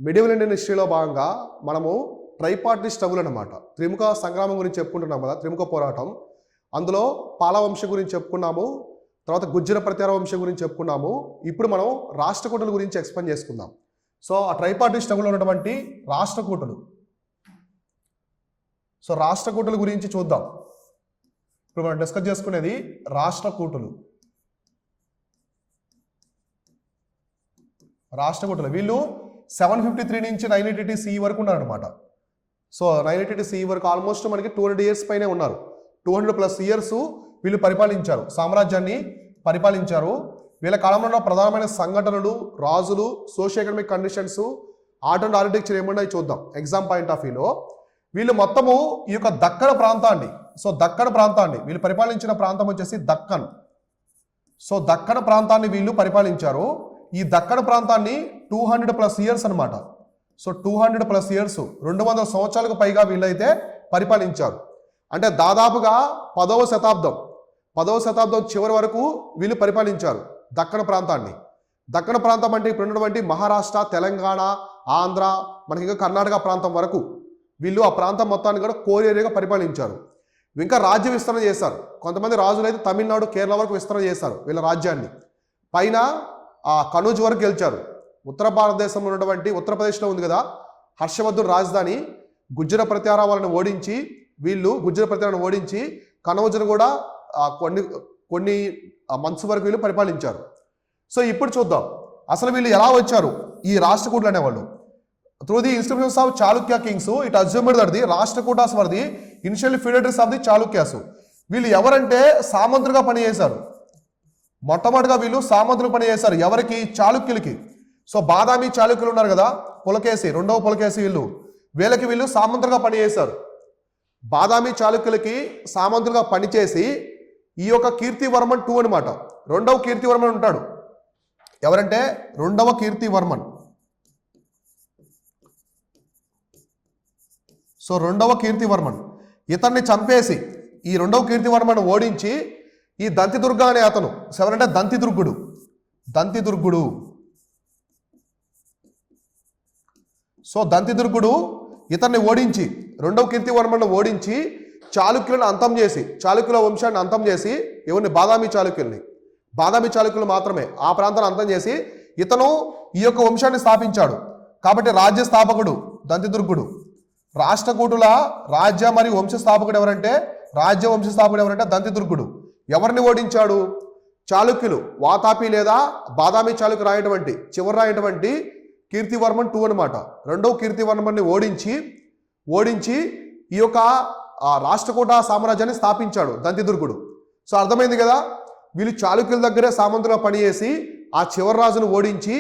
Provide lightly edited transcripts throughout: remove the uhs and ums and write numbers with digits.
Medieval Indian హిస్టరీలో భాగంగా మనము ట్రైపార్టీ స్ట్రగుల్ అనమాట. త్రిముఖ సంగ్రామం గురించి చెప్పుకుంటున్నాం కదా, త్రిముఖ పోరాటం. అందులో పాల వంశం గురించి చెప్పుకున్నాము, తర్వాత గుజ్జర ప్రత్యార వంశం గురించి చెప్పుకున్నాము. ఇప్పుడు మనం రాష్ట్రకూటుల గురించి ఎక్స్ప్లెయిన్ చేసుకుందాం. సో ఆ ట్రైపార్టీ స్ట్రగుల్ ఉన్నటువంటి రాష్ట్రకూటులు, సో రాష్ట్రకూటుల గురించి చూద్దాం. ఇప్పుడు మనం డిస్కస్ చేసుకునేది రాష్ట్రకూటులు. రాష్ట్రకూటులు వీళ్ళు 753 నుంచి 980 CE వరకు ఉన్నారనమాట. సో 980 CE వరకు ఆల్మోస్ట్ మనకి 200 years పైనే ఉన్నారు. 200+ years వీళ్ళు పరిపాలించారు, సామ్రాజ్యాన్ని పరిపాలించారు. వీళ్ళ కాలంలో ఉన్న ప్రధానమైన సంఘటనలు, రాజులు, socio economic conditions, art and architecture ఏమన్నా చూద్దాం ఎగ్జామ్ పాయింట్ ఆఫ్ వ్యూలో. వీళ్ళు మొత్తము ఈ యొక్క దక్కన్ ప్రాంతాన్ని, సో దక్కన్ ప్రాంతాన్ని వీళ్ళు పరిపాలించిన ప్రాంతం వచ్చేసి దక్కన్. సో దక్కన్ ప్రాంతాన్ని వీళ్ళు పరిపాలించారు. ఈ దక్కన్ ప్రాంతాన్ని 200+ years అనమాట. సో 200+ years, 200 సంవత్సరాలకు పైగా వీళ్ళైతే పరిపాలించారు. అంటే దాదాపుగా 10వ శతాబ్దం చివరి వరకు వీళ్ళు పరిపాలించారు దక్కన్ ప్రాంతాన్ని. దక్కన్ ప్రాంతం అంటే ఇప్పుడు ఉన్నటువంటి మహారాష్ట్ర, తెలంగాణ, ఆంధ్ర, మనకి ఇంకా కర్ణాటక ప్రాంతం వరకు వీళ్ళు ఆ ప్రాంతం మొత్తాన్ని కూడా కోర్ ఏరియాగా పరిపాలించారు. ఇంకా రాజ్య విస్తరణ చేశారు. కొంతమంది రాజులు అయితే తమిళనాడు, కేరళ వరకు విస్తరణ చేశారు వీళ్ళ రాజ్యాన్ని. పైన ఆ కనూజ్ వరకు గెలిచారు. ఉత్తర భారతదేశంలో ఉన్నటువంటి ఉత్తరప్రదేశ్లో ఉంది కదా హర్షవర్ధన్ రాజధాని, గుజ్జర ప్రత్యార వాళ్ళని ఓడించి, వీళ్ళు గుజ్జర ప్రత్యారాన్ని ఓడించి కనౌజ్ను కూడా కొన్ని మంత్స్ వరకు వీళ్ళు పరిపాలించారు. సో ఇప్పుడు చూద్దాం అసలు వీళ్ళు ఎలా వచ్చారు ఈ రాష్ట్రకూటులు అనేవాళ్ళు. Through the institutions of Chalukya Kings it assumed that the Rashtrakutas were the initial feeders of the Chalukyas. వీళ్ళు ఎవరంటే సామంతులుగా పనిచేశారు. మొట్టమొదటిగా వీళ్ళు సామంతులు పనిచేశారు. ఎవరికి? చాళుక్యులకి. సో బాదామి చాళుక్యులు ఉన్నారు కదా, పులకేసి, రెండవ పులకేసి, వీళ్ళు సామంతులుగా పనిచేశారు. బాదామి చాళుక్యులకి సామంతులుగా పనిచేసి ఈ యొక్క కీర్తివర్మన్ 2 అనమాట, రెండవ కీర్తివర్మన్ ఉంటాడు. ఎవరంటే రెండవ కీర్తివర్మన్. సో రెండవ కీర్తివర్మన్ ఇతన్ని చంపేసి ఈ రెండవ కీర్తివర్మన్ ఓడించి ఈ దంతిదుర్గ అనే అతను, ఎవరంటే దంతిదుర్గుడు. సో దంతిదుర్గుడు ఇతన్ని ఓడించి, రెండవ కీర్తివర్మను ఓడించి చాళుక్యులను అంతం చేసి, చాళుక్యుల వంశాన్ని అంతం చేసి, ఎవరిని? బాదామి చాళుక్యులు మాత్రమే ఆ ప్రాంతాన్ని అంతం చేసి ఇతను ఈ యొక్క వంశాన్ని స్థాపించాడు. కాబట్టి రాజ్య స్థాపకుడు దంతిదుర్గుడు. రాష్ట్రకూటుల రాజ్య మరియు వంశస్థాపకుడు ఎవరంటే దంతిదుర్గుడు. ఎవరిని ఓడించాడు? చాళుక్యులు, వాతాపి లేదా బాదామి చాళుక్యులు రాయటువంటి చివరి రాయటువంటి కీర్తివర్మన్ 2 అనమాట. రెండవ కీర్తివర్మన్ని ఓడించి ఈ యొక్క రాష్ట్రకూట సామ్రాజ్యాన్ని స్థాపించాడు దంతిదుర్గుడు. సో అర్థమైంది కదా, వీళ్ళు చాళుక్యుల దగ్గరే సామంతులుగా పనిచేసి ఆ చివరి రాజును ఓడించి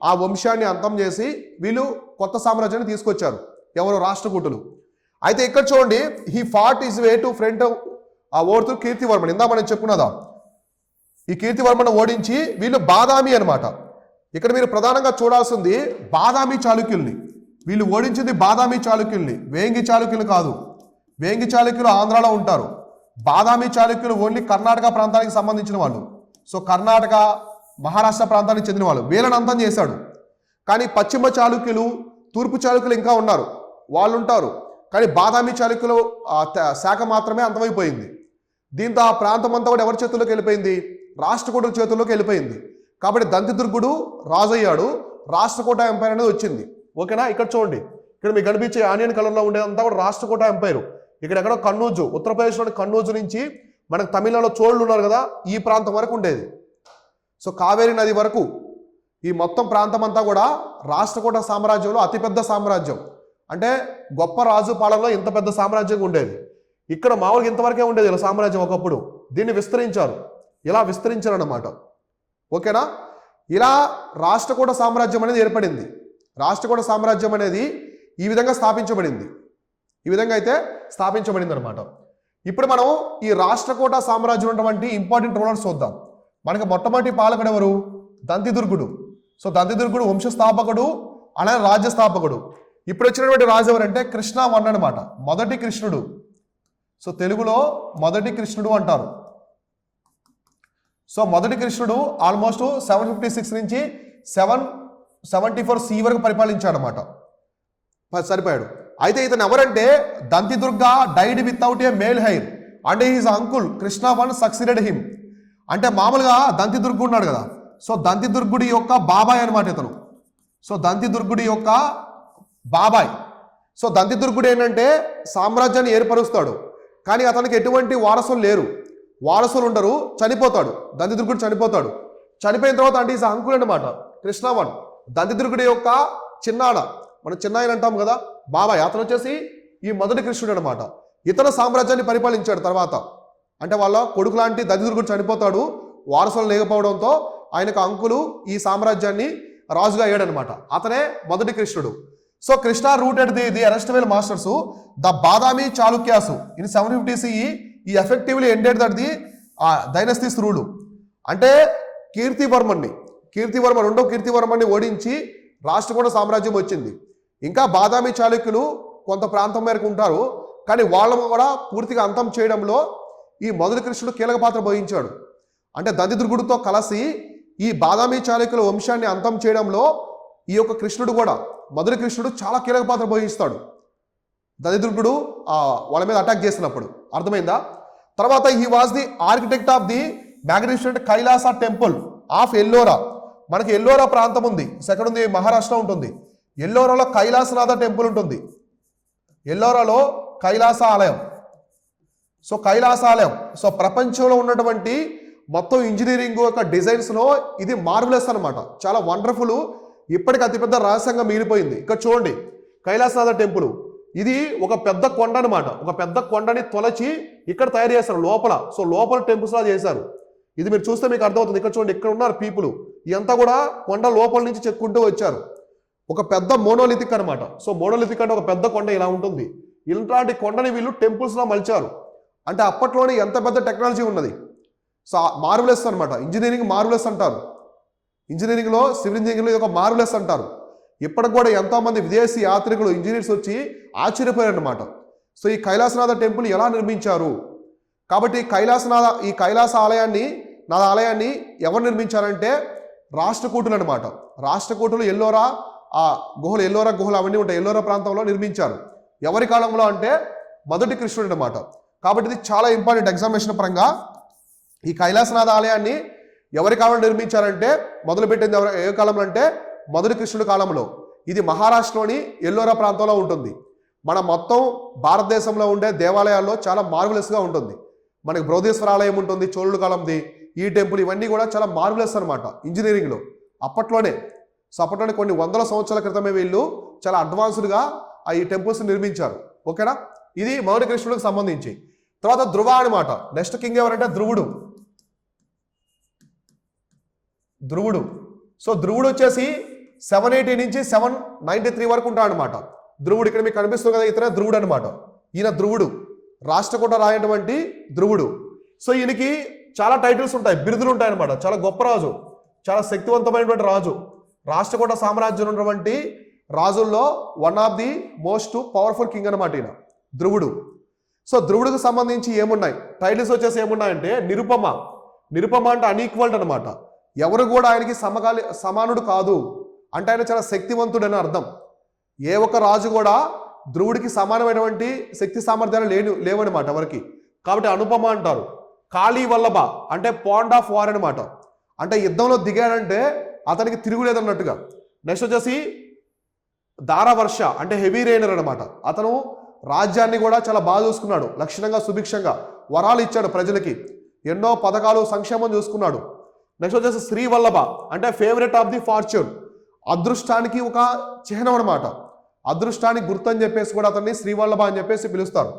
ఆ వంశాన్ని అంతం చేసి వీళ్ళు కొత్త సామ్రాజ్యాన్ని తీసుకొచ్చారు. ఎవరు? రాష్ట్రకూటులు. అయితే ఇక్కడ చూడండి, he fought his way to front over to Kirtivarman. ఇందా మనం చెప్పుకున్నదా, ఈ కీర్తివర్మను ఓడించి వీళ్ళు బాదామి అనమాట. ఇక్కడ మీరు ప్రధానంగా చూడాల్సింది బాదామి చాళుక్యుల్ని. వీళ్ళు ఓడించింది బాదామి చాళుక్యుల్ని, వేంగి చాళుక్యులు కాదు. వేంగి చాళుక్యులు ఆంధ్రాలో ఉంటారు. బాదామి చాళుక్యులు ఓన్లీ కర్ణాటక ప్రాంతానికి సంబంధించిన వాళ్ళు. సో కర్ణాటక, మహారాష్ట్ర ప్రాంతానికి చెందిన వాళ్ళు. వీళ్ళని అంతం చేశాడు. కానీ పశ్చిమ చాళుక్యులు, తూర్పు చాళుక్యులు ఇంకా ఉన్నారు, వాళ్ళు ఉంటారు. కానీ బాదామి చాళుక్యులు శాఖ మాత్రమే అంతమైపోయింది. దీంతో ఆ ప్రాంతం అంతా కూడా ఎవరి చేతుల్లోకి వెళ్ళిపోయింది? రాష్ట్రకూటుల చేతుల్లోకి వెళ్ళిపోయింది. కాబట్టి దంతిదుర్గుడు రాజయ్యాడు, రాష్ట్రకూట ఎంపైర్ అనేది వచ్చింది. ఓకేనా? ఇక్కడ చూడండి, ఇక్కడ మీకు కనిపించే ఆనియన్ కలర్లో ఉండేదంతా కూడా రాష్ట్రకూట ఎంపైర్. ఇక్కడ ఎక్కడో కన్నూజు, ఉత్తరప్రదేశ్లోని కన్నూజు నుంచి మనకు తమిళనాడులో చోళులు ఉన్నారు కదా, ఈ ప్రాంతం వరకు ఉండేది. సో కావేరీ నది వరకు ఈ మొత్తం ప్రాంతం అంతా కూడా రాష్ట్రకూట సామ్రాజ్యంలో అతిపెద్ద సామ్రాజ్యం. అంటే గొప్ప రాజు పాలనలో ఇంత పెద్ద సామ్రాజ్యం ఉండేది. ఇక్కడ మామూలుగా ఇంతవరకే ఉండేది ఇలా సామ్రాజ్యం. ఒకప్పుడు దీన్ని విస్తరించారు, ఇలా విస్తరించారు అన్నమాట. ఓకేనా? ఇలా రాష్ట్రకూట సామ్రాజ్యం అనేది ఏర్పడింది. రాష్ట్రకూట సామ్రాజ్యం అనేది ఈ విధంగా స్థాపించబడింది. అనమాట. ఇప్పుడు మనం ఈ రాష్ట్రకూట సామ్రాజ్యం ఉన్నటువంటి ఇంపార్టెంట్ రూలర్స్ చూద్దాం. మనకి మొట్టమొదటి పాలకుడు ఎవరు? దంతిదుర్గుడు. సో దంతిదుర్గుడు వంశస్థాపకుడు, అలాగే రాజ్యస్థాపకుడు. ఇప్పుడు వచ్చినటువంటి రాజు ఎవరంటే కృష్ణ 1 అనమాట, మొదటి కృష్ణుడు. సో తెలుగులో మొదటి కృష్ణుడు అంటారు. సో మొదటి కృష్ణుడు ఆల్మోస్ట్ 756 నుంచి 74 వరకు పరిపాలించాడు అనమాట, సరిపోయాడు. అయితే ఇతను ఎవరంటే Dantidurga died without a male heir and his uncle Krishna one succeeded him. అంటే మామూలుగా దంతిదుర్గు ఉన్నాడు కదా, సో దంతిదుర్గుడి యొక్క బాబాయ్ అనమాట ఇతను. సో దంతిదుర్గుడి యొక్క బాబాయ్. సో దంతిదుర్గుడు ఏంటంటే సామ్రాజ్యాన్ని ఏర్పరుస్తాడు, కానీ అతనికి ఎటువంటి వారసులు లేరు, వారసులు ఉండరు, చనిపోతాడు. దంతిదుర్గుడు చనిపోతాడు. చనిపోయిన తర్వాత అంటే ఈజ్ అంకుల్ అనమాట కృష్ణవన్, దంతిదుర్గుడి యొక్క చిన్నాడ, మనం చిన్నాయన అంటాం కదా, బాబాయ్. అతను వచ్చేసి ఈ మొదటి కృష్ణుడు అనమాట. ఇతర సామ్రాజ్యాన్ని పరిపాలించాడు తర్వాత. అంటే వాళ్ళ కొడుకు లాంటి దంతిదుర్గుడు చనిపోతాడు, వారసులు లేకపోవడంతో ఆయనకు అంకులు ఈ సామ్రాజ్యాన్ని రాజుగా అయ్యాడనమాట. అతనే మొదటి కృష్ణుడు. So Krishna routed the erstwhile masters the Badami Chalukyas in 750 CE. He effectively ended that the dynasty's rule. అంటే రెండో కీర్తివర్మని ఓడించి రాష్ట్రకూట సామ్రాజ్యం వచ్చింది. ఇంకా బాదామి చాళుక్యులు కొంత ప్రాంతం మేరకు ఉంటారు, కానీ వాళ్ళను కూడా పూర్తిగా అంతం చేయడంలో ఈ మొదటి కృష్ణుడు కీలక పాత్ర వహించాడు. అంటే దంతిదుర్గుడితో కలిసి ఈ బాదామి చాళుక్యుల వంశాన్ని అంతం చేయడంలో ఈ యొక్క కృష్ణుడు కూడా, మొదటి కృష్ణుడు చాలా కీలక పాత్ర వహిస్తాడు దంతిదుర్గుడు వాళ్ళ మీద అటాక్ చేసినప్పుడు. అర్థమైందా? తర్వాత he was the architect of the magnificent Kailasa temple of Ellora. మనకి ఎల్లోరా ప్రాంతం ఉంది, ఎక్కడ ఉంది? మహారాష్ట్ర ఉంటుంది. ఎల్లోరాలో కైలాసనాథ టెంపుల్ ఉంటుంది. ఎల్లోరాలో కైలాస ఆలయం. సో కైలాస ఆలయం, సో ప్రపంచంలో ఉన్నటువంటి మొత్తం ఇంజనీరింగ్ యొక్క డిజైన్స్లో ఇది మార్వెలస్ అనమాట, చాలా వండర్ఫుల్. ఇప్పటికి అతిపెద్ద రహస్యంగా మిగిలిపోయింది. ఇక్కడ చూడండి కైలాసనాథ టెంపుల్, ఇది ఒక పెద్ద కొండ అనమాట. ఒక పెద్ద కొండని తొలచి ఇక్కడ తయారు చేస్తారు లోపల. సో లోపల టెంపుల్స్ లా చేశారు. ఇది మీరు చూస్తే మీకు అర్థమవుతుంది. ఇక్కడ చూడండి, ఇక్కడ ఉన్నారు పీపుల్, ఇదంతా కూడా కొండ లోపల నుంచి చెక్కుంటూ వచ్చారు. ఒక పెద్ద మోనోలిథిక్ అనమాట. సో మోనోలిథిక్ అంటే ఒక పెద్ద కొండ ఇలా ఉంటుంది. ఇలాంటి కొండని వీళ్ళు టెంపుల్స్ లా మలిచారు. అంటే అప్పట్లోనే ఎంత పెద్ద టెక్నాలజీ ఉన్నది. సో మార్వెలస్ అనమాట. ఇంజనీరింగ్ మార్వెలస్ అంటారు. ఇంజనీరింగ్లో, సివిల్ ఇంజనీరింగ్లో ఇది ఒక మార్వెలస్ అంటారు. ఇప్పటికి కూడా ఎంతోమంది విదేశీ యాత్రికులు, ఇంజనీర్స్ వచ్చి ఆశ్చర్యపోయారు అనమాట. సో ఈ కైలాసనాథ టెంపుల్ ఎలా నిర్మించారు? కాబట్టి ఈ కైలాస ఆలయాన్ని ఎవరు నిర్మించారంటే రాష్ట్రకూటులు అనమాట. రాష్ట్రకూటులు ఎల్లోరా గుహలు అవన్నీ ఉంటాయి, ఎల్లోరా ప్రాంతంలో నిర్మించారు. ఎవరి కాలంలో అంటే మొదటి కృష్ణుడు అనమాట. కాబట్టి ఇది చాలా ఇంపార్టెంట్ ఎగ్జామినేషన్ పరంగా. ఈ కైలాసనాథ ఆలయాన్ని ఎవరి కాలంలో నిర్మించారంటే మొదలుపెట్టింది ఏ కాలంలో అంటే మొదటి కృష్ణుడి కాలంలో. ఇది మహారాష్ట్రలోని ఎల్లోరా ప్రాంతంలో ఉంటుంది. మన మొత్తం భారతదేశంలో ఉండే దేవాలయాల్లో చాలా మార్వెలస్గా ఉంటుంది. మనకి బృహదీశ్వర ఆలయం ఉంటుంది, చోళుల కాలంది. ఈ టెంపుల్ ఇవన్నీ కూడా చాలా మార్వెలస్ అనమాట ఇంజనీరింగ్లో అప్పట్లోనే. సో అప్పట్లోనే కొన్ని వందల సంవత్సరాల క్రితమే వీళ్ళు చాలా అడ్వాన్స్డ్గా ఈ టెంపుల్స్ నిర్మించారు. ఓకేనా? ఇది మొదటి కృష్ణుడికి సంబంధించి. తర్వాత ధ్రువ అనమాట. నెక్స్ట్ కింగ్ ఎవరంటే ధ్రువుడు. సో ధ్రువుడు వచ్చేసి 780 నుంచి 793 వరకు ఉంటాడు అనమాట. ధ్రువుడు ఇక్కడ మీకు కనిపిస్తుంది కదా, ఇతనే ధ్రువుడు అనమాట. ఈయన ధ్రువుడు, రాష్ట్రకూట రాయటువంటి ధ్రువుడు. సో ఈయనకి చాలా టైటిల్స్ ఉంటాయి, బిరుదులు ఉంటాయి అనమాట. చాలా గొప్ప రాజు, చాలా శక్తివంతమైనటువంటి రాజు. రాష్ట్రకూట సామ్రాజ్యం ఉన్నటువంటి రాజుల్లో one of the most powerful king అనమాట ఈయన ధ్రువుడు. సో ధ్రువుడికి సంబంధించి ఏమున్నాయి టైటిల్స్ వచ్చేసి ఏమున్నాయంటే నిరుపమ అంటే అన్ఈక్వల్డ్ అనమాట. ఎవరు కూడా ఆయనకి సమానుడు కాదు అంటే ఆయన చాలా శక్తివంతుడు అని అర్థం. ఏ ఒక్క రాజు కూడా ధ్రువుడికి సమానమైనటువంటి శక్తి సామర్థ్యాలు లేవనమాట ఎవరికి. కాబట్టి అనుపమ అంటారు. కాళీ వల్లభ అంటే పాండ్ ఆఫ్ వార్ అనమాట. అంటే యుద్ధంలో దిగాడంటే అతనికి తిరుగులేదన్నట్టుగా. నెక్స్ట్ వచ్చేసి దారవర్ష అంటే హెవీ రెయినర్ అనమాట. అతను రాజ్యాన్ని కూడా చాలా బాగా చూసుకున్నాడు, లక్షణంగా సుభిక్షంగా వరాలు ఇచ్చాడు ప్రజలకి, ఎన్నో పథకాలు సంక్షేమం చూసుకున్నాడు. నెక్స్ట్ వచ్చేసి శ్రీవల్లభ అంటే ఫేవరెట్ ఆఫ్ ది ఫార్చ్యూన్, అదృష్టానికి ఒక చిహ్నం అనమాట. అదృష్టానికి గుర్తు అని చెప్పేసి కూడా అతన్ని శ్రీవల్లభ అని చెప్పేసి పిలుస్తారు.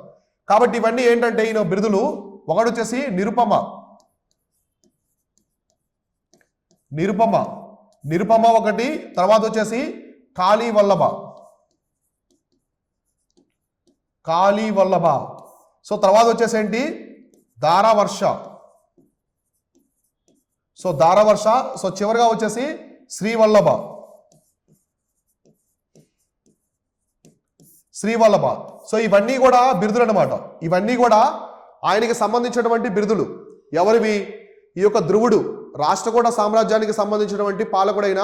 కాబట్టి ఇవన్నీ ఏంటంటే ఈయన బిరుదులు. ఒకటి వచ్చేసి నిరుపమ ఒకటి. తర్వాత వచ్చేసి కాళీ వల్లభ. సో తర్వాత వచ్చేసి ఏంటి దారవర్ష. సో చివరిగా వచ్చేసి శ్రీవల్లభ. సో ఇవన్నీ కూడా బిరుదులు అనమాట. ఇవన్నీ కూడా ఆయనకి సంబంధించినటువంటి బిరుదులు. ఎవరివి? ఈ యొక్క ధ్రువుడు రాష్ట్రకూట సామ్రాజ్యానికి సంబంధించినటువంటి పాలకుడైన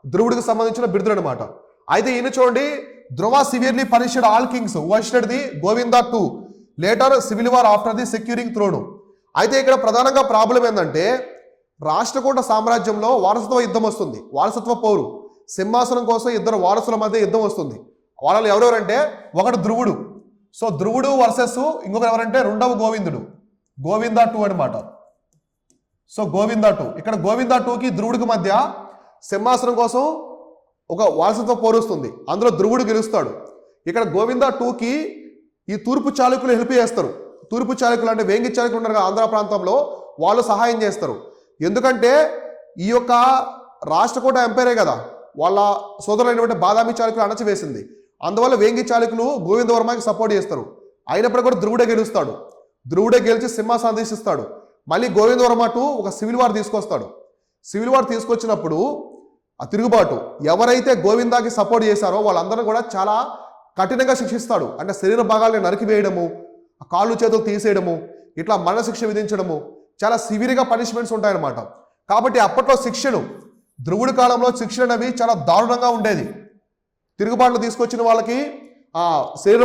ధ్రువుడికి సంబంధించిన బిరుదులు అనమాట. అయితే ఈయన చూడండి, Dhruva severely punished all kings worsted the Govinda two later civil war after the securing throne. అయితే ఇక్కడ ప్రధానంగా ప్రాబ్లం ఏంటంటే రాష్ట్రకూట సామ్రాజ్యంలో వారసత్వ యుద్ధం వస్తుంది, వారసత్వ పోరు, సింహాసనం కోసం ఇద్దరు వారసుల మధ్య యుద్ధం వస్తుంది. వాళ్ళు ఎవరెవరంటే ఒకటి ధ్రువుడు, సో ధ్రువుడు వర్సెస్ ఇంకొకరు ఎవరంటే రెండవ గోవిందుడు, గోవిందా టూ అనమాట. సో గోవిందా టూ, ఇక్కడ గోవిందా టూకి ధ్రువుడికి మధ్య సింహాసనం కోసం ఒక వారసత్వ పోరు వస్తుంది, అందులో ధ్రువుడు గెలుస్తాడు. ఇక్కడ గోవిందా టూకి ఈ తూర్పు చాళుక్యులు హెల్ప్ చేస్తారు. తూర్పు చాళుక్యులు అంటే వేంగి చాళుక్యులు ఉన్నారు ఆంధ్ర ప్రాంతంలో, వాళ్ళు సహాయం చేస్తారు. ఎందుకంటే ఈ యొక్క రాష్ట్రకూట ఎంపైరే కదా వాళ్ళ సోదరులైనటువంటి బాదామి చాళుక్యులు అణచివేసింది. అందువల్ల వేంగి చాళుక్యులు గోవిందవర్మకి సపోర్ట్ చేస్తారు. అయినప్పుడు కూడా ధ్రువుడే గెలుస్తాడు. ధ్రువుడే గెలిచి సింహాసనం అధిష్టిస్తాడు. మళ్ళీ గోవిందవర్మ టూ ఒక సివిల్ వార్ తీసుకొస్తాడు. సివిల్ వార్ తీసుకొచ్చినప్పుడు ఆ తిరుగుబాటు ఎవరైతే గోవిందాకి సపోర్ట్ చేశారో వాళ్ళందరూ కూడా చాలా కఠినంగా శిక్షిస్తాడు. అంటే శరీర భాగాలను నరికివేయడము, కాళ్ళు చేతులు తీసేయడము, ఇట్లా మరణశిక్ష విధించడము, చాలా సివియర్గా పనిష్మెంట్స్ ఉంటాయన్నమాట. కాబట్టి అప్పట్లో శిక్షలు, ధ్రువుడి కాలంలో శిక్షలు అనేవి చాలా దారుణంగా ఉండేది. తిరుగుబాట్లు తీసుకొచ్చిన వాళ్ళకి శరీర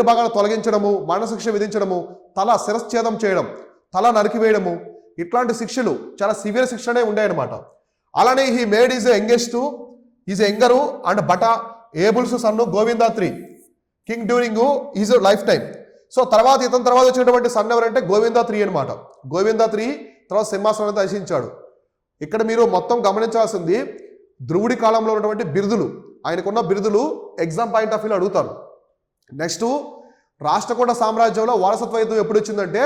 భాగాలు తొలగించడము, మరణశిక్ష విధించడము, తల శిరశ్ఛేదం చేయడం, తల నరికివేయడము, ఇట్లాంటి శిక్షలు చాలా సివియర్ శిక్షలనే ఉండేయన్నమాట. అలానే he made his his younger and but abler son Govinda three king during his life time. So ఇతని తర్వాత వచ్చినటువంటి సన్ ఎవరంటే గోవిందా త్రీ అనమాట. గోవిందా త్రీ తర్వాత సింహాసనాన్ని దర్శించాడు. ఇక్కడ మీరు మొత్తం గమనించాల్సింది ధ్రువుడి కాలంలో ఉన్నటువంటి బిరుదులు, ఆయనకున్న బిరుదులు ఎగ్జామ్ పాయింట్ ఆఫ్ వ్యూలో అడుగుతారు. నెక్స్ట్ రాష్ట్రకూట సామ్రాజ్యంలో వారసత్వ యుద్ధం ఎప్పుడు వచ్చిందంటే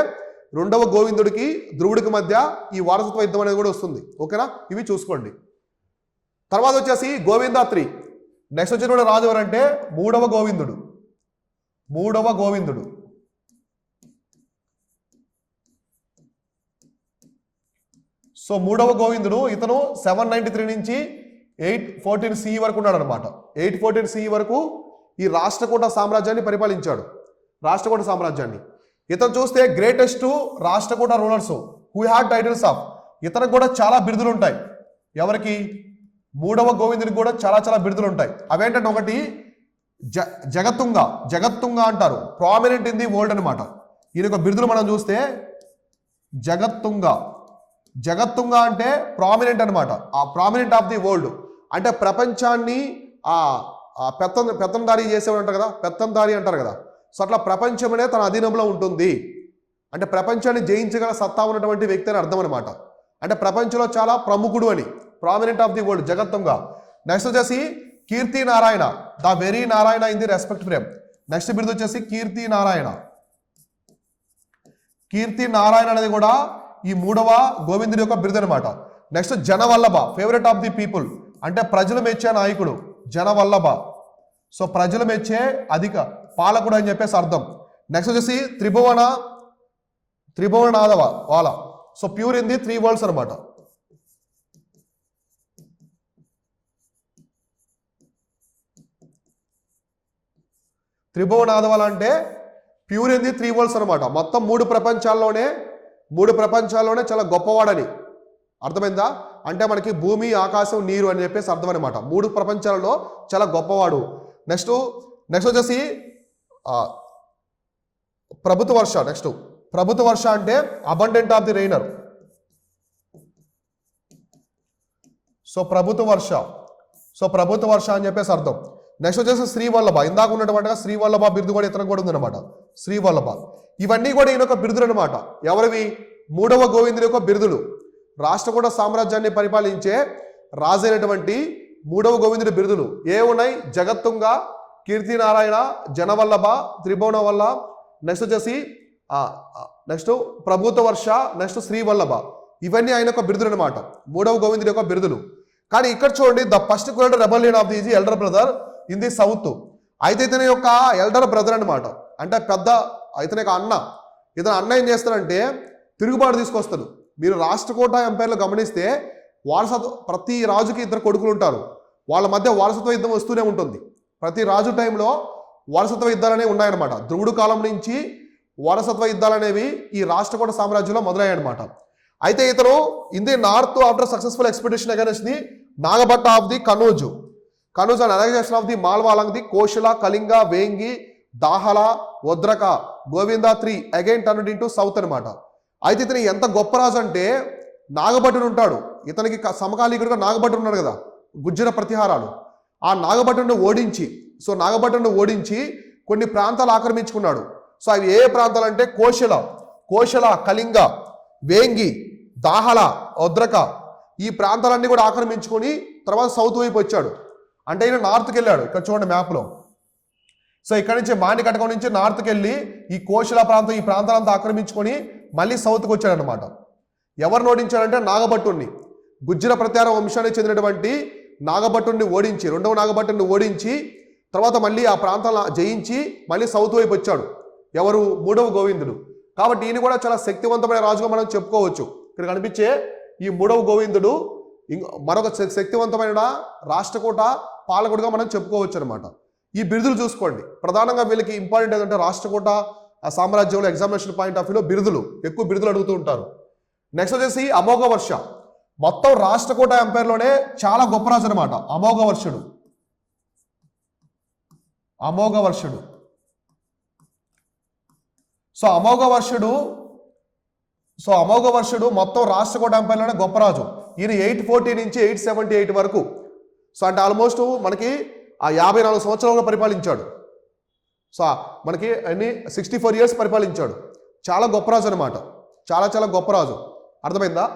రెండవ గోవిందుడికి ధ్రువుడికి మధ్య ఈ వారసత్వ యుద్ధం అనేది కూడా వస్తుంది. ఓకేనా, ఇవి చూసుకోండి. తర్వాత వచ్చేసి గోవిందా త్రీ. నెక్స్ట్ వచ్చిన రాజు ఎవరంటే మూడవ గోవిందుడు. సో మూడవ గోవిందుడు ఇతను 793 నుంచి 814 CE వరకు ఉన్నాడు అనమాట. 814 CE వరకు ఈ రాష్ట్రకూట సామ్రాజ్యాన్ని పరిపాలించాడు. రాష్ట్రకూట సామ్రాజ్యాన్ని ఇతను చూస్తే greatest Rashtrakuta rulers who had titles of, ఇతనికి కూడా చాలా బిరుదులు ఉంటాయి. ఎవరికి? మూడవ గోవిందుడికి కూడా చాలా బిరుదులు ఉంటాయి. అవేంటంటే ఒకటి జగత్తుంగ అంటారు, ప్రామినెంట్ ఇన్ ది వరల్డ్ అనమాట. ఈయన బిరుదులు మనం చూస్తే జగత్తుంగ అంటే ప్రామినెంట్ అనమాట. ఆ ప్రామినెంట్ ఆఫ్ ది వరల్డ్ అంటే ప్రపంచాన్ని పెత్తందారీ చేసేవాడు అంటారు కదా, పెత్తందారీ అంటారు కదా. సో అట్లా ప్రపంచమనే తన అధీనంలో ఉంటుంది. అంటే ప్రపంచాన్ని జయించగల సత్తా ఉన్నటువంటి వ్యక్తి అని అర్థం అనమాట. అంటే ప్రపంచంలో చాలా ప్రముఖుడు అని, prominent of the world Jagattunga. Next వచ్చేసి Kirti Narayana, the very Narayana in the respect frame. Next బిరుదు వచ్చేసి కీర్తి నారాయణ అనేది కూడా ఈ మూడవ గోవిందుడి యొక్క బిరుదు అనమాట. Next Janavallabha, favourite of the people, అంటే ప్రజలు మెచ్చే నాయకుడు జనవల్లభ. సో ప్రజలు మెచ్చే అధిక పాలకుడు అని చెప్పేసి అర్థం. నెక్స్ట్ వచ్చేసి త్రిభువనాథవ వాళ్ళ, so pure in the 3 world's అనమాట. త్రిభువనాథవాల అంటే ప్యూర్ ఇన్ ది 3 వరల్డ్స్ అనమాట. మొత్తం మూడు ప్రపంచాల్లోనే చాలా గొప్పవాడని అర్థమైందా? అంటే మనకి భూమి, ఆకాశం, నీరు అని చెప్పేసి అర్థం అనమాట. మూడు ప్రపంచాలలో చాలా గొప్పవాడు. నెక్స్ట్ వచ్చేసి ప్రభుత్వ వర్ష అంటే అబండెంట్ ఆఫ్ ది రెయినర్. సో ప్రభుత్వ వర్ష అని చెప్పేసి అర్థం. నెక్స్ట్ వచ్చేసి శ్రీవల్లభ, ఇందాక ఉన్నటువంటి శ్రీవల్లభ బిరుదు కూడా ఇతను కూడా ఉందన్నమాట. శ్రీవల్లభ, ఇవన్నీ కూడా ఈయన యొక్క బిరుదులు అనమాట. ఎవరివి? మూడవ గోవిందుడి యొక్క బిరుదులు. రాష్ట్రకూట సామ్రాజ్యాన్ని పరిపాలించే రాజైనటువంటి మూడవ గోవిందుడి బిరుదులు ఏ ఉన్నాయి? జగత్తుంగ, కీర్తి నారాయణ, జనవల్లభ, త్రిభువన వల్ల, నెక్స్ట్ వచ్చేసి ప్రభుత్వ వర్ష, నెక్స్ట్ శ్రీవల్లభ. ఇవన్నీ ఆయన యొక్క బిరుదులు అనమాట, మూడవ గోవిందుడి యొక్క బిరుదులు. కానీ ఇక్కడ చూడండి, the first cruel rebellion of the elder brother in the south. అయితే ఇతని యొక్క ఎల్డర్ బ్రదర్ అనమాట, అంటే ఇతని యొక్క ఇతని అన్న ఏం చేస్తాడంటే తిరుగుబాటు తీసుకొస్తాడు. మీరు రాష్ట్రకూట ఎంపైర్లో గమనిస్తే ప్రతి రాజుకి 2 కొడుకులు ఉంటారు. వాళ్ళ మధ్య వారసత్వ యుద్ధం వస్తూనే ఉంటుంది. ప్రతి రాజు టైంలో వారసత్వ యుద్ధాలు అనేవి ఉన్నాయన్నమాట. ధ్రువుడు కాలం నుంచి వారసత్వ యుద్ధాలు అనేవి ఈ రాష్ట్రకూట సామ్రాజ్యంలో మొదలయ్యాయన్నమాట. అయితే ఇతను in the north after successful expedition against the Nagabhata of the Kanauj and annexation of the Malwa along the Kosala, Kalinga, Vengi, Dahala, Vadraka, Govinda 3 again turned into south అనమాట. అయితే ఇతను ఎంత గొప్ప రాజు అంటే నాగభటుడు ఉంటాడు, ఇతనికి సమకాలీకుడుగా నాగభటుడు ఉన్నాడు కదా, గుజ్జర ప్రతిహారాలు. ఆ నాగభటుడిని ఓడించి కొన్ని ప్రాంతాలు ఆక్రమించుకున్నాడు. సో అవి ఏ ప్రాంతాలు అంటే కోశల, కళింగ, వేంగి, దాహల, వద్రక ఈ ప్రాంతాలన్నీ కూడా ఆక్రమించుకొని తర్వాత సౌత్ వైపు వచ్చాడు. అంటే ఈయన నార్త్కి వెళ్ళాడు. ఇక్కడ చూడండి మ్యాప్లో. సో ఇక్కడ నుంచి మాణికటకం నుంచి నార్త్కి వెళ్ళి ఈ కోశల ప్రాంతం ఈ ప్రాంతాలంతా ఆక్రమించుకొని మళ్ళీ సౌత్కి వచ్చాడు అనమాట. ఎవరిని ఓడించాడంటే నాగభట్టుణ్ణి, గుజ్జర ప్రత్యార వంశానికి చెందినటువంటి నాగభట్టుణ్ణి ఓడించి, రెండవ నాగభట్టుణ్ణి ఓడించి తర్వాత మళ్ళీ ఆ ప్రాంతాలను జయించి మళ్ళీ సౌత్ వైపు వచ్చాడు. ఎవరు? మూడవ గోవిందుడు. కాబట్టి ఈయన కూడా చాలా శక్తివంతమైన రాజుగా మనం చెప్పుకోవచ్చు. ఇక్కడ కనిపించే ఈ మూడవ గోవిందుడు మరొక శక్తివంతమైన రాష్ట్రకూట పాలకుడుగా మనం చెప్పుకోవచ్చు అనమాట. ఈ బిరుదులు చూసుకోండి. ప్రధానంగా వీళ్ళకి ఇంపార్టెంట్ ఏంటంటే రాష్ట్రకూట సామ్రాజ్యంలో ఎగ్జామినేషన్ పాయింట్ ఆఫ్ వ్యూలో ఎక్కువ బిరుదులు అడుగుతూ ఉంటారు. నెక్స్ట్ వచ్చేసి అమోఘ వర్ష. మొత్తం రాష్ట్రకూట ఎంపైర్లోనే చాలా గొప్ప రాజు అనమాట అమోఘ వర్షుడు. సో అమోఘ వర్షుడు మొత్తం రాష్ట్రకూట ఎంపైర్లోనే గొప్ప రాజు. ఈయన 840 నుంచి 878 వరకు, సో అంటే ఆల్మోస్ట్ మనకి ఆ 54 సంవత్సరాలుగా పరిపాలించాడు. సో మనకి అన్ని 64 ఇయర్స్ పరిపాలించాడు. చాలా గొప్ప రాజు అనమాట, చాలా గొప్ప రాజు. అర్థమైందా?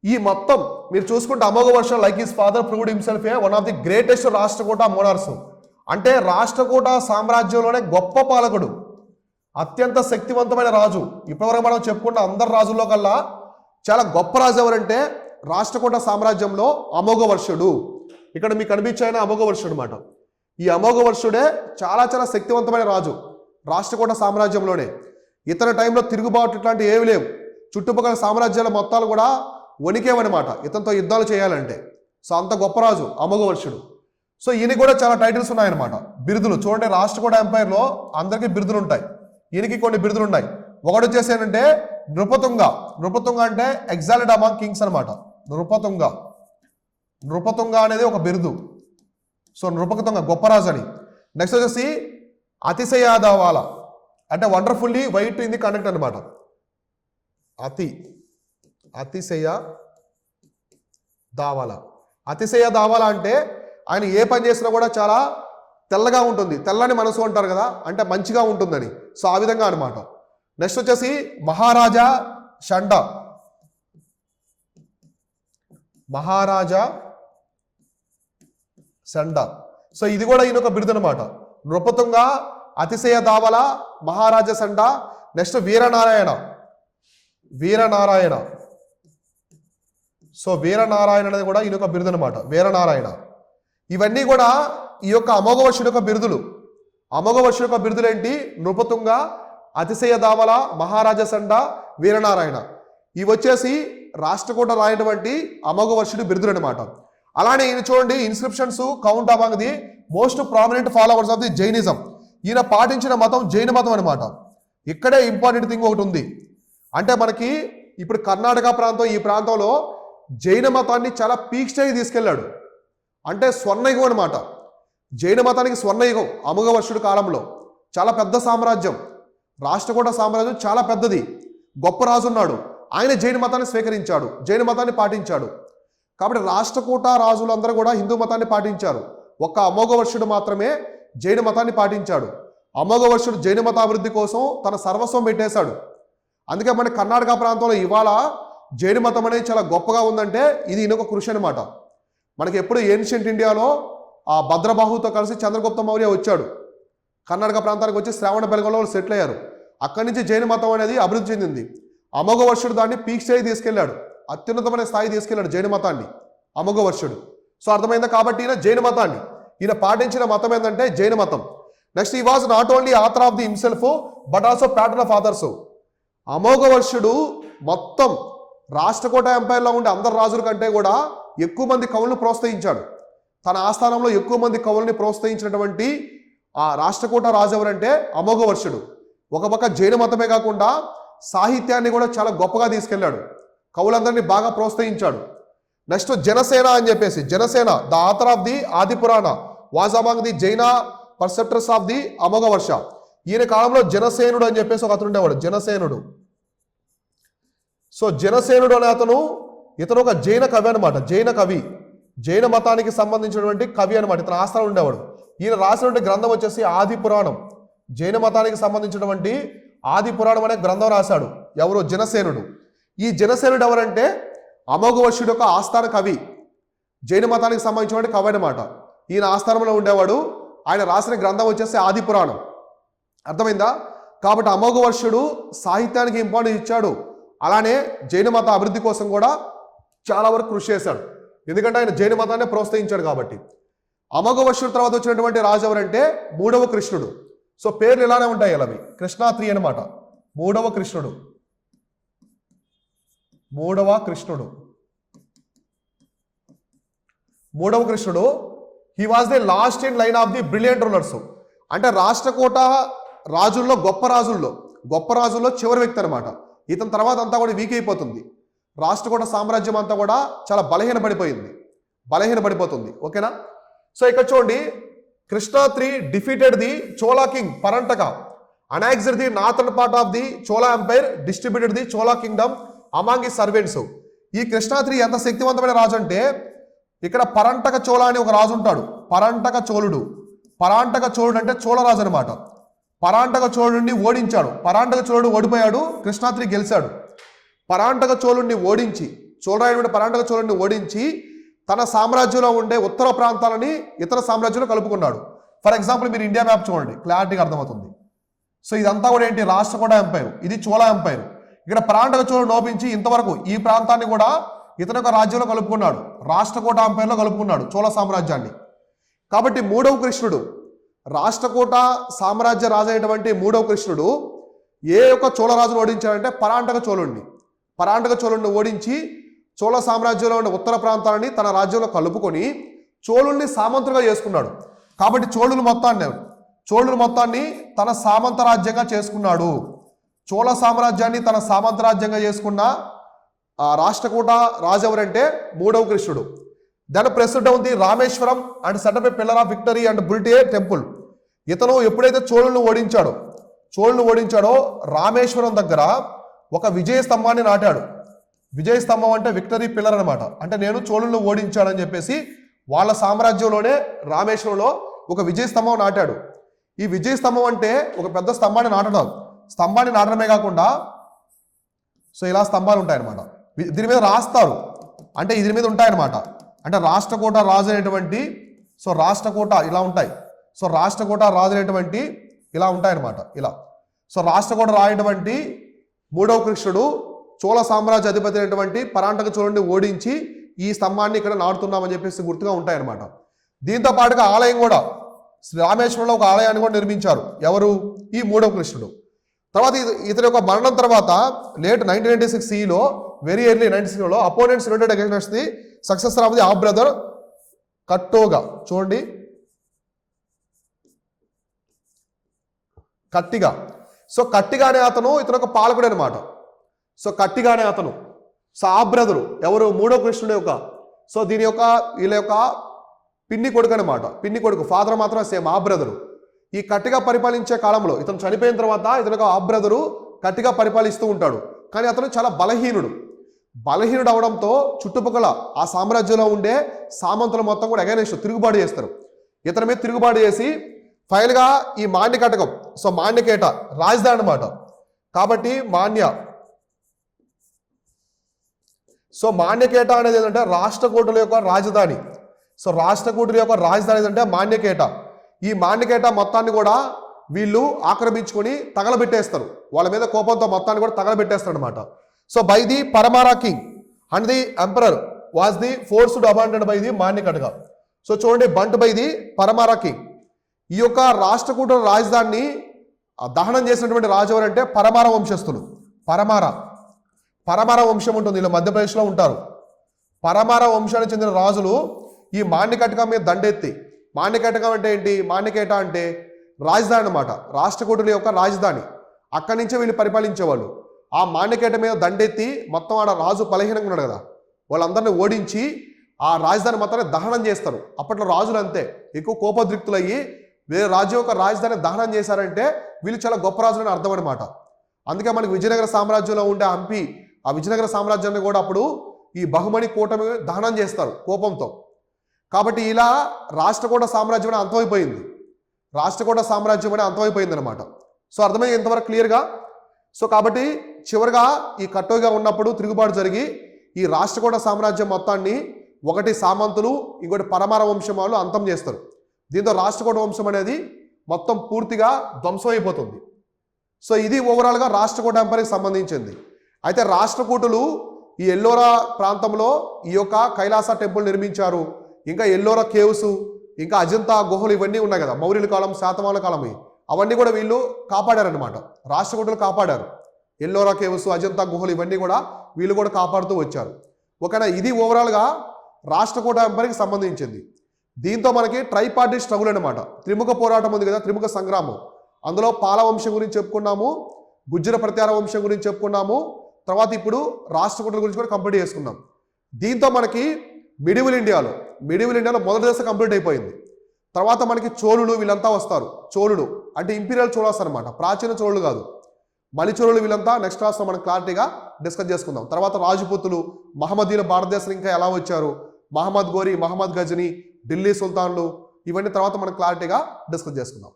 ఈ మొత్తం మీరు చూసుకుంటే Amogha Varsham like his father proved himself a one of the greatest Rashtrakuta monarchs. అంటే రాష్ట్రకూట సామ్రాజ్యంలోనే గొప్ప పాలకుడు, అత్యంత శక్తివంతమైన రాజు. ఇప్పటివరకు మనం చెప్పుకున్న అందరు రాజుల్లో కల్లా చాలా గొప్ప రాజు ఎవరంటే రాష్ట్రకూట సామ్రాజ్యంలో అమోఘ వర్షుడు. ఇక్కడ మీకు కనిపించాయన అమోఘ వర్షుడు అనమాట. ఈ అమోఘ వర్షుడే చాలా శక్తివంతమైన రాజు రాష్ట్రకూట సామ్రాజ్యంలోనే. ఇతని టైంలో తిరుగుబాటు ఇట్లాంటివి ఏవి లేవు. చుట్టుపక్కల సామ్రాజ్యాల మొత్తాలు కూడా వణికేవన్నమాట ఇతనితో యుద్ధాలు చేయాలంటే. సో అంత గొప్ప రాజు అమోఘ వర్షుడు. సో ఈయనకి కూడా చాలా టైటిల్స్ ఉన్నాయన్నమాట, బిరుదులు. చూడండి రాష్ట్రకూట ఎంపైర్లో అందరికీ బిరుదులు ఉంటాయి, ఈయనకి కొన్ని బిరుదులు ఉన్నాయి. ఒకటి వచ్చేసి ఏంటంటే నృపతుంగ అంటే ఎగ్జాల్టెడ్ అమాంగ్ కింగ్స్ అనమాట. నృపతుంగ అనేది ఒక బిరుదు. సో నృపతుంగ గొప్ప రాజు అని. నెక్స్ట్ వచ్చేసి అతిశయ దావాల అంటే wonderfully white in the conduct అనమాట. అతిశయ దావాల అంటే ఆయన ఏ పని చేసినా కూడా చాలా తెల్లగా ఉంటుంది, తెల్లని మనసు అంటారు కదా, అంటే మంచిగా ఉంటుందని. సో ఆ విధంగా అనమాట. నెక్స్ట్ వచ్చేసి మహారాజా షండ. సో ఇది కూడా ఈయన ఒక బిరుదు అనమాట. నృపతుంగ, అతిశయ దావల, మహారాజా షండ. నెక్స్ట్ వీరనారాయణ. సో వీరనారాయణ అనేది కూడా ఈయన ఒక బిరుదు అనమాట, వీరనారాయణ. ఇవన్నీ కూడా ఈ యొక్క అమోఘ వర్షుడు యొక్క బిరుదులు. అమోఘ వర్షుడు యొక్క బిరుదులు ఏంటి? నృపతుంగ, అతిశయ దావల, మహారాజా షండ, వీరనారాయణ. ఇవి వచ్చేసి రాష్ట్రకూట రాయినటువంటి అమోఘ వర్షుడు బిరుదులు అనమాట. అలానే ఈయన చూడండి inscriptions count among the most prominent followers of the Jainism. ఈయన పాటించిన మతం జైన మతం అనమాట. ఇక్కడే ఇంపార్టెంట్ థింగ్ ఒకటి ఉంది. అంటే మనకి ఇప్పుడు కర్ణాటక ప్రాంతం, ఈ ప్రాంతంలో జైన మతాన్ని చాలా పీక్ స్టేజ్కి తీసుకెళ్లాడు. అంటే స్వర్ణయుగం అనమాట. జైన మతానికి స్వర్ణయుగం అమోఘ వర్షుడు కాలంలో. చాలా పెద్ద సామ్రాజ్యం, రాష్ట్రకూట సామ్రాజ్యం చాలా పెద్దది. గొప్ప రాజు ఉన్నాడు, ఆయన జైన మతాన్ని స్వీకరించాడు, జైన మతాన్ని పాటించాడు. కాబట్టి రాష్ట్రకూట రాజులందరూ కూడా హిందూ మతాన్ని పాటించారు. ఒక్క అమోఘ వర్షుడు మాత్రమే జైన మతాన్ని పాటించాడు. అమోఘ వర్షుడు జైన మత అభివృద్ధి కోసం తన సర్వస్వం పెట్టేశాడు. అందుకే మన కర్ణాటక ప్రాంతంలో ఇవాళ జైన మతం అనేది చాలా గొప్పగా ఉందంటే ఇది ఈయనొక కృషి అనమాట. మనకి ఎప్పుడు ఏన్షియంట్ ఇండియాలో ఆ భద్రబాహుతో కలిసి చంద్రగుప్త మౌర్య వచ్చాడు, కర్ణాటక ప్రాంతానికి వచ్చి శ్రావణ బెల్గంలో సెటిల్ అయ్యారు. అక్కడి నుంచి జైన మతం అనేది అభివృద్ధి చెందింది. అమోఘ వర్షుడు దాన్ని పీక్ స్థాయి తీసుకెళ్లాడు, అత్యున్నతమైన స్థాయి తీసుకెళ్లాడు జైన మతాన్ని అమోఘ వర్షుడు. సో అర్థమైందా? కాబట్టి ఈయన జైన మతాన్ని ఈయన పాటించిన మతం ఏంటంటే జైన మతం. Next he was not only author of the himself but also patron of authors. Amogha వర్షుడు మొత్తం రాష్ట్రకూట ఎంపైర్లో ఉండే అందరు రాజుల కంటే కూడా ఎక్కువ మంది కవులను ప్రోత్సహించాడు. తన ఆస్థానంలో ఎక్కువ మంది కవుల్ని ప్రోత్సహించినటువంటి ఆ రాష్ట్రకూట రాజు ఎవరంటే అమోఘ వర్షుడు. ఒక పక్క జైన మతమే కాకుండా సాహిత్యాన్ని కూడా చాలా గొప్పగా తీసుకెళ్లాడు, కవులందరినీ బాగా ప్రోత్సహించాడు. నెక్స్ట్ జనసేన అని చెప్పేసి, Janasena the author of the Adipurana was among the Jaina preceptors of the Amogha Varsha. ఈయన కాలంలో జనసేనుడు అని చెప్పేసి ఒక అతను ఉండేవాడు, జనసేనుడు. సో జనసేనుడు అనే ఇతను ఒక జైన కవి అనమాట, జైన కవి, జైన మతానికి సంబంధించినటువంటి కవి అనమాట. ఇతను ఆస్థానం ఉండేవాడు. ఈయన రాసినటువంటి గ్రంథం వచ్చేసి ఆది పురాణం. జైన మతానికి సంబంధించినటువంటి ఆది పురాణం అనే గ్రంథం రాశాడు. ఎవరు? జనసేనుడు. ఈ జనసేనుడు ఎవరంటే అమోఘవర్షుడు యొక్క ఆస్థాన కవి, జైన మతానికి సంబంధించినటువంటి కవి అనమాట. ఈయన ఆస్థానంలో ఉండేవాడు. ఆయన రాసిన గ్రంథం వచ్చేసి ఆది పురాణం. అర్థమైందా? కాబట్టి అమోఘవర్షుడు సాహిత్యానికి ఇంపార్టెన్స్ ఇచ్చాడు. అలానే జైన మత అభివృద్ధి కోసం కూడా చాలా వరకు కృషి చేశాడు. ఎందుకంటే ఆయన జైన మతాన్ని ప్రోత్సహించాడు కాబట్టి. అమోఘవర్షుడు తర్వాత వచ్చినటువంటి రాజు ఎవరంటే మూడవ కృష్ణుడు. సో పేర్లు ఇలానే ఉంటాయి, అవి కృష్ణా 3 అనమాట. మూడవ కృష్ణుడు, మూడవ కృష్ణుడు, మూడవ కృష్ణుడు. He was the last in line of the brilliant rulers. అంటే రాష్ట్రకూట రాజుల్లో గొప్ప రాజుల్లో చివరి వ్యక్తి అనమాట. ఇతని తర్వాత అంతా కూడా వీక్ అయిపోతుంది. రాష్ట్రకూట సామ్రాజ్యం అంతా కూడా చాలా బలహీనపడిపోతుంది. ఓకేనా? సో ఇక్కడ చూడండి, Krishna 3 defeated the Chola king Parantaka, annexed the northern part of the Chola empire, distributed the Chola kingdom among his servants. ఈ కృష్ణా 3 ఎంత శక్తివంతమైన రాజు అంటే, ఇక్కడ పరంటక చోళ అని ఒక రాజు ఉంటాడు. పరాంటక చోళుడు అంటే చోళరాజు అనమాట. పరాంటక చోళుడిని ఓడించాడు. పరాంటక చోళుడు ఓడిపోయాడు, కృష్ణా 3 గెలిచాడు. పరాంటక చోళుడిని ఓడించి, చోళరాయుడు పరాంటక చోళుడిని ఓడించి తన సామ్రాజ్యంలో ఉండే ఉత్తర ప్రాంతాలని ఇతర సామ్రాజ్యంలో కలుపుకున్నాడు. ఫర్ ఎగ్జాంపుల్ మీరు ఇండియా మ్యాప్ చూడండి, క్లారిటీగా అర్థమవుతుంది. సో ఇదంతా కూడా ఏంటి? రాష్ట్రకూట ఎంపైర్, ఇది చోళ ఎంపైర్. ఇక్కడ పరాంటక చోళుడు నోపించి ఇంతవరకు ఈ ప్రాంతాన్ని కూడా ఇతని యొక్క రాజ్యంలో కలుపుకున్నాడు, రాష్ట్రకూట ఎంపైర్లో కలుపుకున్నాడు చోళ సామ్రాజ్యాన్ని. కాబట్టి మూడవ కృష్ణుడు, రాష్ట్రకూట సామ్రాజ్య రాజు అయినటువంటి మూడవ కృష్ణుడు ఏ యొక్క చోళరాజును ఓడించాడంటే పరాంటక చోళుడిని ఓడించి చోళ సామ్రాజ్యంలో ఉన్న ఉత్తర ప్రాంతాలని తన రాజ్యంలో కలుపుకొని చోళుల్ని సామంతులుగా చేసుకున్నాడు. కాబట్టి చోళులు మొత్తాన్ని తన సామంత రాజ్యంగా చేసుకున్నాడు. చోళ సామ్రాజ్యాన్ని తన సామంత రాజ్యంగా చేసుకున్న రాష్ట్రకూట రాజు ఎవరంటే మూడవ కృష్ణుడు. Then pressed down the Rameswaram and set up a pillar of victory and built a temple. ఇతను ఎప్పుడైతే చోళులను ఓడించాడో రామేశ్వరం దగ్గర ఒక విజయ స్తంభాన్ని నాటాడు. విజయ స్తంభం అంటే విక్టరీ పిల్లర్ అనమాట. అంటే నేను చోళులను ఓడించాడని చెప్పేసి వాళ్ళ సామ్రాజ్యంలోనే రామేశ్వరంలో ఒక విజయ స్తంభం నాటాడు. ఈ విజయ స్తంభం అంటే ఒక పెద్ద స్తంభాన్ని నాటడమే కాకుండా, సో ఇలా స్తంభాలు ఉంటాయన్నమాట. దీని మీద రాస్తారు, అంటే దీని మీద ఉంటాయన్నమాట. అంటే రాష్ట్రకూట రాజు అనేటువంటి, సో రాష్ట్రకూట ఇలా ఉంటాయి. సో రాష్ట్రకూట రాజు అనేటువంటి ఇలా ఉంటాయన్నమాట, ఇలా. సో రాష్ట్రకూట రాయటువంటి మూడవ కృష్ణుడు చోళ సామ్రాజ్య అధిపతి అయినటువంటి పరాంటక చోళుడిని ఓడించి ఈ స్తంభాన్ని ఇక్కడ నాటుతున్నామని చెప్పేసి గుర్తుగా ఉంటాయన్నమాట. దీంతో పాటుగా ఆలయం కూడా, రామేశ్వరంలో ఒక ఆలయాన్ని కూడా నిర్మించారు. ఎవరు? ఈ మూడవ కృష్ణుడు. తర్వాత ఇతని యొక్క మరణం తర్వాత లేట్ 1996 CEలో, వెరీ ఎర్లీ 96లో opponents united against the successor of the half brother Khottiga. చూడండి, కట్టిగా. సో కట్టిగా అనే అతను ఇతను ఒక పాలకుడు అనమాట. సో కట్టిగానే అతను, సో ఆ బ్రదరు ఎవరు? మూడో కృష్ణుడు యొక్క, సో వీళ్ళ యొక్క పిన్ని కొడుకు అనమాట. పిన్ని కొడుకు, ఫాదర్ మాత్రం సేమ్, ఆ బ్రదరు. ఈ కట్టిగా పరిపాలించే కాలంలో ఇతను చనిపోయిన తర్వాత ఇతను ఒక ఆ బ్రదరు కట్టిగా పరిపాలిస్తూ ఉంటాడు. కానీ అతను చాలా బలహీనుడు అవడంతో చుట్టుపక్కల ఆ సామ్రాజ్యంలో ఉండే సామంతులు మొత్తం కూడా అగైనెస్ట్ తిరుగుబాటు చేస్తారు. ఇతని మీద తిరుగుబాటు చేసి ఫైనల్గా ఈ మాండ్యకటకం, సో మాండ్యకేట రాజధాని అనమాట. కాబట్టి మాండ్యకేట అనేది ఏంటంటే రాష్ట్రకూటుల యొక్క రాజధాని. సో రాష్ట్రకూటుల యొక్క రాజధాని ఏంటంటే మాండ్యకేట. ఈ మాండ్యకేట మొత్తాన్ని కూడా వీళ్ళు ఆక్రమించుకొని తగలబెట్టేస్తారు. వాళ్ళ మీద కోపంతో మొత్తాన్ని కూడా తగలబెట్టేస్తారు అనమాట. So by the Paramara king and the emperor was the forced abandoned by the Manyakheta. So చూడండి, burnt by the Paramara king. ఈ యొక్క రాష్ట్రకూటుల రాజధానిని దహనం చేసినటువంటి రాజు ఎవరంటే పరమార వంశస్థులు. పరమార వంశం ఉంటుంది, వీళ్ళు మధ్యప్రదేశ్లో ఉంటారు. పరమార వంశానికి చెందిన రాజులు ఈ మాండ్యకటకం మీద దండెత్తి, మాండ్యకటకం అంటే ఏంటి? మాండ్యకేట అంటే రాజధాని అనమాట, రాష్ట్రకూటుల యొక్క రాజధాని. అక్కడి నుంచే వీళ్ళు పరిపాలించేవాళ్ళు. ఆ మాండ్యకేట మీద దండెత్తి మొత్తం ఆడ రాజు బలహీనంగా ఉన్నాడు కదా, వాళ్ళందరినీ ఓడించి ఆ రాజధాని మొత్తాన్ని దహనం చేస్తారు. అప్పట్లో రాజులు అంతే, ఎక్కువ కోపోద్రిక్తులయ్యి వేరే రాజ్యం యొక్క రాజధాని దహనం చేశారంటే వీళ్ళు చాలా గొప్ప రాజులని అర్థం అనమాట. అందుకే మనకి విజయనగర సామ్రాజ్యంలో ఉండే హంపి, ఆ విజయనగర సామ్రాజ్యాన్ని కూడా అప్పుడు ఈ బహుమని కూటమి దహనం చేస్తారు కోపంతో. కాబట్టి ఇలా రాష్ట్రకూట సామ్రాజ్యం అంతమైపోయింది. రాష్ట్రకూట సామ్రాజ్యం అనేది అంతమైపోయింది అనమాట. సో అర్థమైంది ఇంతవరకు క్లియర్గా. సో కాబట్టి చివరిగా ఈ కట్టోగా ఉన్నప్పుడు తిరుగుబాటు జరిగి ఈ రాష్ట్రకూట సామ్రాజ్యం మొత్తాన్ని ఒకటి సామంతులు, ఇంకోటి పరమార వంశం వాళ్ళు అంతం చేస్తారు. దీంతో రాష్ట్రకూట వంశం అనేది మొత్తం పూర్తిగా ధ్వంసం అయిపోతుంది. సో ఇది ఓవరాల్గా రాష్ట్రకూట ఎంపైర్కి సంబంధించింది. అయితే రాష్ట్రకూటులు ఈ ఎల్లోరా ప్రాంతంలో ఈ యొక్క కైలాస టెంపుల్ నిర్మించారు. ఇంకా ఎల్లోరా కేవ్స్, ఇంకా అజంతా గుహలు ఇవన్నీ ఉన్నాయి కదా, మౌర్యుల కాలం, శాతవాహనుల కాలం, అవన్నీ కూడా వీళ్ళు కాపాడారనమాట. రాష్ట్రకూటులు కాపాడారు. ఎల్లోరా కేవ్స్, అజంతా గుహలు ఇవన్నీ కూడా వీళ్ళు కూడా కాపాడుతూ వచ్చారు. ఓకేనా, ఇది ఓవరాల్గా రాష్ట్రకూట ఎంపైర్కి సంబంధించింది. దీంతో మనకి ట్రైపార్టీ స్ట్రగుల్ అనమాట. త్రిముఖ పోరాటం ఉంది కదా, త్రిముఖ సంగ్రామం. అందులో పాల వంశం గురించి చెప్పుకున్నాము, గుజ్జర ప్రత్యార వంశం గురించి చెప్పుకున్నాము, తర్వాత ఇప్పుడు రాష్ట్రకూటుల గురించి కూడా కంప్లీట్ చేసుకున్నాం. దీంతో మనకి మిడివల్ ఇండియాలో మొదటి దశ కంప్లీట్ అయిపోయింది. తర్వాత మనకి చోళులు వీళ్ళంతా వస్తారు. చోళుడు అంటే ఇంపీరియల్ చోళాస్ అనమాట, ప్రాచీన చోళులు కాదు, మలి చోళులు వీళ్ళంతా నెక్స్ట్ క్లాస్లో మనం క్లారిటీగా డిస్కస్ చేసుకుందాం. తర్వాత రాజపుతులు, మహమ్మదీయులు భారతదేశం ఇంకా ఎలా వచ్చారు, మహమ్మద్ గోరి, మహమ్మద్ గజని, ఢిల్లీ సుల్తాన్లు, ఇవన్నీ తర్వాత మనం క్లారిటీగా డిస్కస్ చేసుకుందాం.